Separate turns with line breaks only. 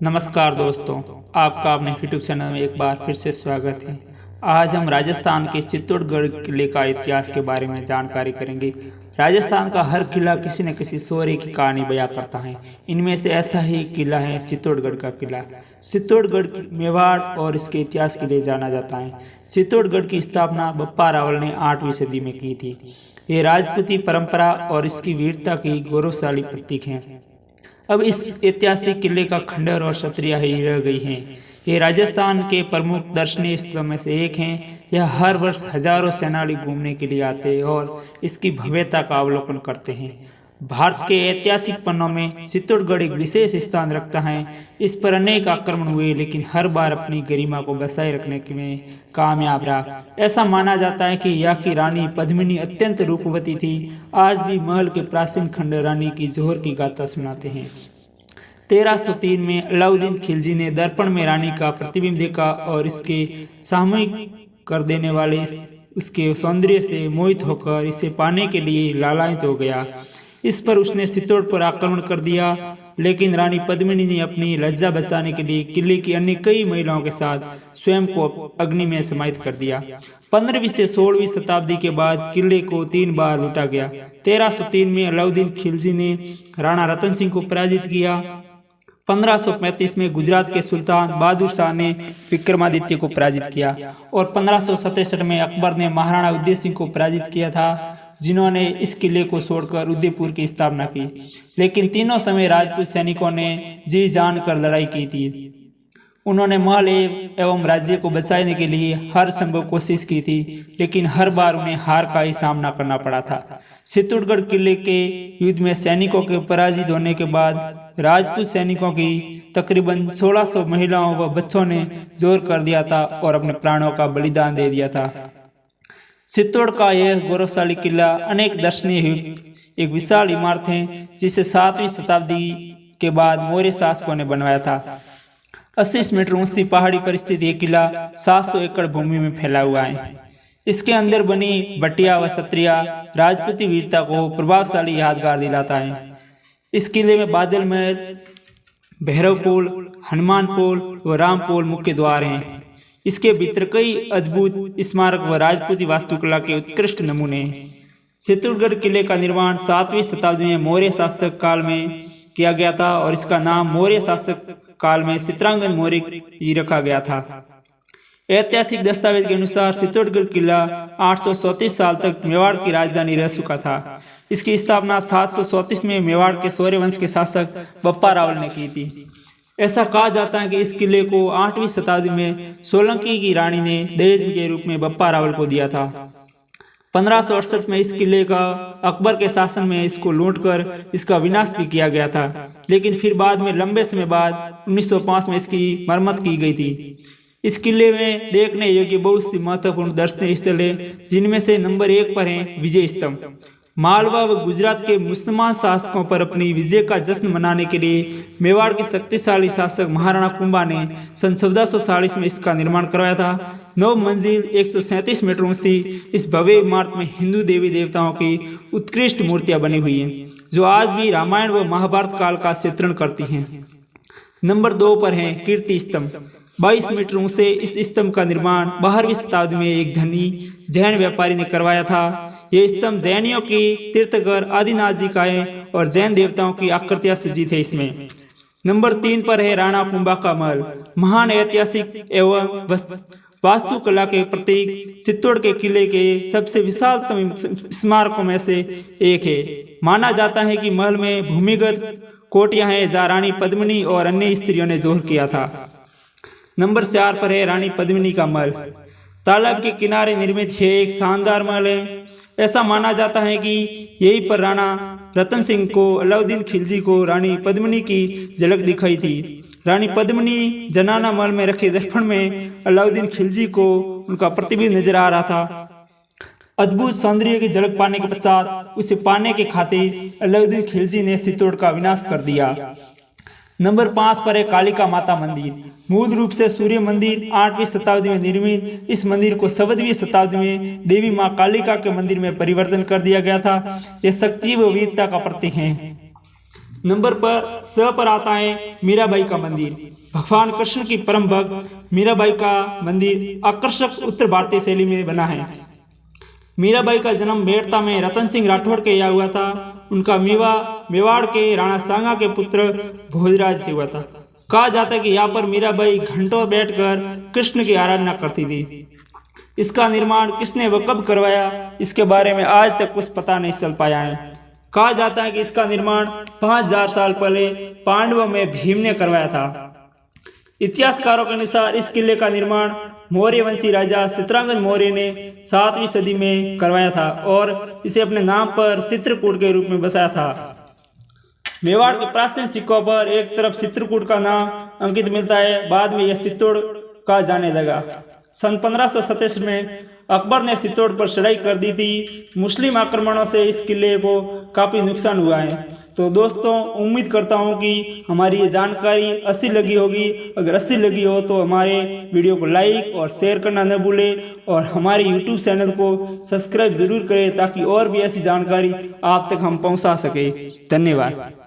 नमस्कार दोस्तों, आपका अपने यूट्यूब चैनल में एक बार फिर से स्वागत है। आज हम राजस्थान के चित्तौड़गढ़ किले का इतिहास के बारे में जानकारी करेंगे। राजस्थान का हर किला किसी न किसी शौर्य की कहानी बयां करता है। इनमें से ऐसा ही किला है चित्तौड़गढ़ का किला। चित्तौड़गढ़ मेवाड़ और इसके इतिहास के लिए जाना जाता है। चित्तौड़गढ़ की स्थापना बप्पा रावल ने 8वीं सदी में की थी। ये राजपूती परंपरा और इसकी वीरता की गौरवशाली प्रतीक है। अब इस ऐतिहासिक किले का खंडर और छतरिया ही रह गई हैं। ये राजस्थान के प्रमुख दर्शनीय स्थलों में से एक हैं। यह हर वर्ष हजारों सैलानी घूमने के लिए आते हैं और इसकी भव्यता का अवलोकन करते हैं। भारत के ऐतिहासिक पन्नों में चित्तौड़गढ़ एक विशेष स्थान रखता है। इस पर अनेक आक्रमण हुए, लेकिन हर बार अपनी गरिमा को बचाए रखने में कामयाब रहा। ऐसा माना जाता है कि यहाँ की रानी पद्मिनी अत्यंत रूपवती थी। आज भी महल के प्राचीन खंड रानी की जोहर की गाथा सुनाते हैं। 1303 में अलाउद्दीन खिलजी ने दर्पण में रानी का प्रतिबिंब देखा और इसके सामूहिक कर देने वाले उसके सौंदर्य से मोहित होकर इसे पाने के लिए लालायित हो गया। इस पर उसने चित्तौड़ पर आक्रमण कर दिया, लेकिन रानी पद्मिनी ने अपनी लज्जा बचाने के लिए किले की अन्य कई महिलाओं के साथ स्वयं को अग्नि में समाहित कर दिया। 15वीं से 16वीं शताब्दी के बाद किले को 3 बार लूटा गया। 1303 में अलाउद्दीन खिलजी ने राणा रतन सिंह को पराजित किया। 1535 में गुजरात के सुल्तान बहादुर शाह ने विक्रमादित्य को पराजित किया और 1567 में अकबर ने महाराणा उदय सिंह को पराजित किया था, जिन्होंने इस किले को छोड़कर उदयपुर की स्थापना की। लेकिन तीनों समय राजपूत सैनिकों ने जी जान कर लड़ाई की थी। उन्होंने महल एवं राज्य को बचाने के लिए हर संभव कोशिश की थी, लेकिन हर बार उन्हें हार का ही सामना करना पड़ा था। चित्तौड़गढ़ किले के युद्ध में सैनिकों के पराजित होने के बाद राजपूत सैनिकों की तकरीबन 1600 महिलाओं व बच्चों ने जोर कर दिया था और अपने प्राणों का बलिदान दे दिया था। चित्तौड़ का यह गौरवशाली किला अनेक दर्शनीय एक विशाल इमारत है, जिसे 7वीं शताब्दी के बाद मौर्य शासकों ने बनवाया था। 80 मीटर ऊंची पहाड़ी पर स्थित यह किला 700 एकड़ भूमि में फैला हुआ है। इसके अंदर बनी बटिया व छतरिया राजपूती वीरता को प्रभावशाली यादगार दिलाता है। इस किले में बादल महल, भैरव पोल, हनुमान पोल व राम पोल मुख्य द्वार हैं। इसके भीतर कई अद्भुत स्मारक व राजपूती वास्तुकला के उत्कृष्ट नमूने हैं। चित्तौड़गढ़ किले का निर्माण 7वीं शताब्दी में मौर्य शासक काल में किया गया था और इसका नाम मौर्य शासक काल में चित्रांगद मौर्य ही रखा गया था। ऐतिहासिक दस्तावेज के अनुसार चित्तौड़गढ़ किला 834 साल तक मेवाड़ की राजधानी रह चुका था। इसकी स्थापना 734 में मेवाड़ के शौर्य वंश के शासक बप्पा रावल ने की थी। ऐसा कहा जाता है कि इस किले को 8वीं शताब्दी में सोलंकी की रानी ने दहेज के रूप में बप्पा रावल को दिया था। 1568 में इस किले का अकबर के शासन में इसको लूटकर इसका विनाश भी किया गया था, लेकिन फिर बाद में लंबे समय बाद 1905 में इसकी मरम्मत की गई थी। इस किले में देखने योग्य बहुत सी महत्वपूर्ण दर्शनीय स्थल है, जिनमें से नंबर 1 पर है विजय स्तंभ। मालवा व गुजरात के मुसलमान शासकों पर अपनी विजय का जश्न मनाने के लिए मेवाड़ के शक्तिशाली शासक महाराणा कुंभा ने सन 1440 में इसका निर्माण करवाया था। 9 मंजिल 137 मीटर ऊंची इस भव्य इमारत में हिंदू देवी देवताओं की उत्कृष्ट मूर्तियां बनी हुई हैं, जो आज भी रामायण व महाभारत काल का चित्रण करती हैं। नंबर 2 पर है कीर्ति स्तंभ। 22 मीटर ऊंचे इस स्तंभ का निर्माण 12वीं शताब्दी में एक धनी जैन व्यापारी ने करवाया था। ये स्तंभ जैनियों की तीर्थघर आदिनाथ जी का है और जैन देवताओं की आकृतियां सज्जित है इसमें। नंबर 3 पर है राणा कुंभा का महल। महान ऐतिहासिक एवं वास्तुकला के प्रतीक चित्तौड़ के किले के सबसे विशालतम स्मारकों में से एक है। माना जाता है कि महल में भूमिगत कोटियां हैं, जहाँ रानी पद्मिनी और अन्य स्त्रियों ने जोहर किया था। नंबर 4 पर है रानी पद्मिनी का महल। तालाब के किनारे निर्मित यह एक शानदार महल है। ऐसा माना जाता है कि यहीं पर राणा रतन सिंह को अलाउद्दीन खिलजी को रानी पद्मिनी की झलक दिखाई थी। रानी पद्मिनी जनाना महल में रखे दर्पण में अलाउद्दीन खिलजी को उनका प्रतिबिंब नजर आ रहा था। अद्भुत सौंदर्य की झलक पाने के पश्चात उसे पाने के खातिर अलाउद्दीन खिलजी ने चित्तौड़ का विनाश कर दिया। नंबर 5 पर है कालिका माता मंदिर। मूल रूप से सूर्य मंदिर 8वीं शताब्दी में निर्मित इस मंदिर को 7वीं शताब्दी में देवी मां कालिका के मंदिर में परिवर्तन कर दिया गया था। यह शक्ति व वीरता का प्रतीक है। नंबर पर 6 पर आता है मीराबाई का मंदिर। भगवान कृष्ण की परम भक्त मीराबाई का मंदिर आकर्षक उत्तर भारतीय शैली में बना है। मीराबाई का जन्म मेड़ता में रतन सिंह राठौड़ के यहाँ हुआ था। उनका मेवाड़ के राणा सांगा के पुत्र भोजराज से हुआ था। कहा जाता है कि यहाँ पर मीराबाई घंटों बैठकर कृष्ण की आराधना करती थी। इसका निर्माण किसने व कब करवाया, इसके बारे में आज तक कुछ पता नहीं चल पाया है। कहा जाता है कि इसका निर्माण 5000 साल पहले पांडवों में भीम ने करवाया था। इतिहासकारों के अनुसार इस किले का निर्माण मौर्य वंशी राजा चित्रांगद मौर्य ने 7वीं सदी में करवाया था और इसे अपने नाम पर चित्रकूट के रूप में बसाया था। मेवाड़ के प्राचीन सिक्कों पर एक तरफ चित्रकूट का नाम अंकित मिलता है, बाद में यह चित्तौड़ कहा जाने लगा। सन 1527 में अकबर ने चित्तौड़ पर चढ़ाई कर दी थी। मुस्लिम आक्रमणों से इस किले को काफ़ी नुकसान हुआ है। तो दोस्तों, उम्मीद करता हूँ कि हमारी ये जानकारी अच्छी लगी होगी। अगर अच्छी लगी हो तो हमारे वीडियो को लाइक और शेयर करना न भूलें और हमारे YouTube चैनल को सब्सक्राइब ज़रूर करें ताकि और भी ऐसी जानकारी आप तक हम पहुँचा सकें। धन्यवाद।